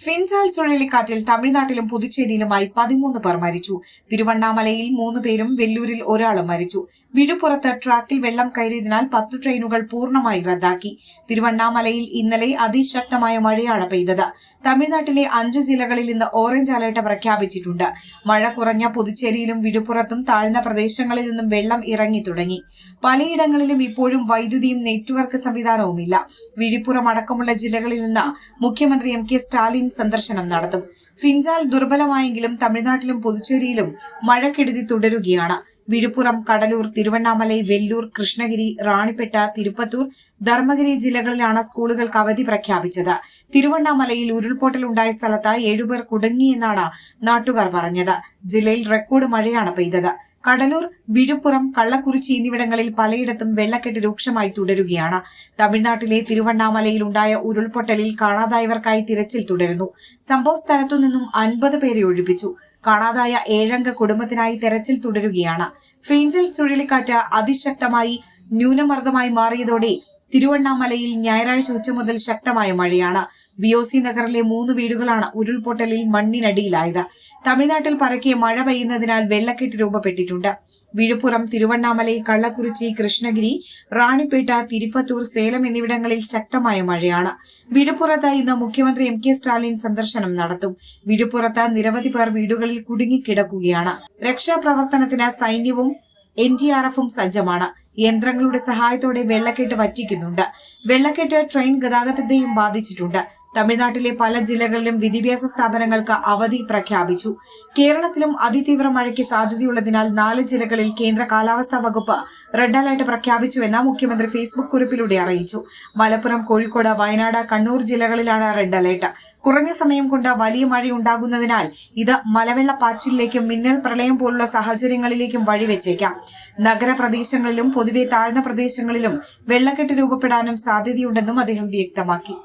Fengal ചുഴലിക്കാറ്റിൽ തമിഴ്നാട്ടിലും പുതുച്ചേരിയിലുമായി 13 പേർ മരിച്ചു. തിരുവണ്ണാമലയിൽ 3 പേരും വെല്ലൂരിൽ ഒരാളും മരിച്ചു. വിഴുപ്പുറത്ത് ട്രാക്കിൽ വെള്ളം കയറിയതിനാൽ 10 ട്രെയിനുകൾ പൂർണ്ണമായി റദ്ദാക്കി. തിരുവണ്ണാമലയിൽ ഇന്നലെ അതിശക്തമായ മഴയാണ് പെയ്തത്. തമിഴ്നാട്ടിലെ 5 ജില്ലകളിൽ ഇന്ന് ഓറഞ്ച് അലർട്ട് പ്രഖ്യാപിച്ചിട്ടുണ്ട്. മഴ കുറഞ്ഞ പുതുച്ചേരിയിലും വിഴുപ്പുറത്തും താഴ്ന്ന പ്രദേശങ്ങളിൽ നിന്നും വെള്ളം ഇറങ്ങി തുടങ്ങി. പലയിടങ്ങളിലും ഇപ്പോഴും വൈദ്യുതിയും നെറ്റ്വർക്ക് സംവിധാനവുമില്ല. വിഴുപ്പുറം അടക്കമുള്ള ജില്ലകളിൽ നിന്ന് മുഖ്യമന്ത്രി എം കെ സ്റ്റാലിൻ സന്ദർശനം നടത്തും. ഫിൻജാൽ ദുർബലമായെങ്കിലും തമിഴ്നാട്ടിലും പുതുച്ചേരിയിലും മഴക്കെടുതി തുടരുകയാണ്. വിഴുപ്പുറം, കടലൂർ, തിരുവണ്ണാമലൈ, വെല്ലൂർ, കൃഷ്ണഗിരി, റാണിപ്പേട്ട, തിരുപ്പത്തൂർ, ധർമ്മഗിരി ജില്ലകളിലാണ് സ്കൂളുകൾക്ക് അവധി പ്രഖ്യാപിച്ചത്. തിരുവണ്ണാമലയിൽ ഉരുൾപൊട്ടലുണ്ടായ സ്ഥലത്ത് 7 പേർ കുടുങ്ങിയെന്നാണ് നാട്ടുകാർ പറഞ്ഞത്. ജില്ലയിൽ റെക്കോർഡ് മഴയാണ് പെയ്തത്. കടലൂർ, വിഴുപ്പുറം, കള്ളക്കുറിച്ചി എന്നിവിടങ്ങളിൽ പലയിടത്തും വെള്ളക്കെട്ട് രൂക്ഷമായി തുടരുകയാണ്. തമിഴ്നാട്ടിലെ തിരുവണ്ണാമലയിൽ ഉണ്ടായ ഉരുൾപൊട്ടലിൽ കാണാതായവർക്കായി തിരച്ചിൽ തുടരുന്നു. സംഭവ സ്ഥലത്തു നിന്നും 50 പേരെ ഒഴിപ്പിച്ചു. കാണാതായ 7 അംഗ കുടുംബത്തിനായി തെരച്ചിൽ തുടരുകയാണ്. ഫിൻജാൽ ചുഴലിക്കാറ്റ് അതിശക്തമായി ന്യൂനമർദ്ദമായി മാറിയതോടെ തിരുവണ്ണാമലയിൽ ഞായറാഴ്ച ഉച്ച മുതൽ ശക്തമായ മഴയാണ്. VOC നഗറിലെ 3 വീടുകളാണ് ഉരുൾപൊട്ടലിൽ മണ്ണിനടിയിലായത്. തമിഴ്നാട്ടിൽ പരക്കെ മഴ പെയ്യുന്നതിനാൽ വെള്ളക്കെട്ട് രൂപപ്പെട്ടിട്ടുണ്ട്. വിഴുപ്പുറം, തിരുവണ്ണാമലൈ, കള്ളക്കുറിച്ചി, കൃഷ്ണഗിരി, റാണിപ്പേട്ട, തിരുപ്പത്തൂർ, സേലം എന്നിവിടങ്ങളിൽ ശക്തമായ മഴയാണ്. വിഴുപ്പുറത്ത് ഇന്ന് മുഖ്യമന്ത്രി എം കെ സ്റ്റാലിൻ സന്ദർശനം നടത്തും. വിഴുപ്പുറത്ത് നിരവധി പേർ വീടുകളിൽ കുടുങ്ങിക്കിടക്കുകയാണ്. രക്ഷാപ്രവർത്തനത്തിന് സൈന്യവും NDRFും സജ്ജമാണ്. യന്ത്രങ്ങളുടെ സഹായത്തോടെ വെള്ളക്കെട്ട് വറ്റിക്കുന്നുണ്ട്. വെള്ളക്കെട്ട് ട്രെയിൻ ഗതാഗതത്തെയും ബാധിച്ചിട്ടുണ്ട്. തമിഴ്നാട്ടിലെ പല ജില്ലകളിലും വിദ്യാഭ്യാസ സ്ഥാപനങ്ങൾക്ക് അവധി പ്രഖ്യാപിച്ചു. കേരളത്തിലും അതിതീവ്ര മഴയ്ക്ക് സാധ്യതയുള്ളതിനാൽ 4 ജില്ലകളിൽ കേന്ദ്ര കാലാവസ്ഥാ വകുപ്പ് റെഡ് അലർട്ട് പ്രഖ്യാപിച്ചുവെന്ന് മുഖ്യമന്ത്രി ഫേസ്ബുക്ക് കുറിപ്പിലൂടെ അറിയിച്ചു. മലപ്പുറം, കോഴിക്കോട്, വയനാട്, കണ്ണൂർ ജില്ലകളിലാണ് റെഡ് അലർട്ട്. കുറഞ്ഞ സമയം കൊണ്ട് വലിയ മഴയുണ്ടാകുന്നതിനാൽ ഇത് മലവെള്ളപ്പാച്ചിലിലേക്കും മിന്നൽ പ്രളയം പോലുള്ള സാഹചര്യങ്ങളിലേക്കും വഴിവെച്ചേക്കാം. നഗരപ്രദേശങ്ങളിലും പൊതുവെ താഴ്ന്ന പ്രദേശങ്ങളിലും വെള്ളക്കെട്ട് രൂപപ്പെടാനും സാധ്യതയുണ്ടെന്നും അദ്ദേഹം വ്യക്തമാക്കി.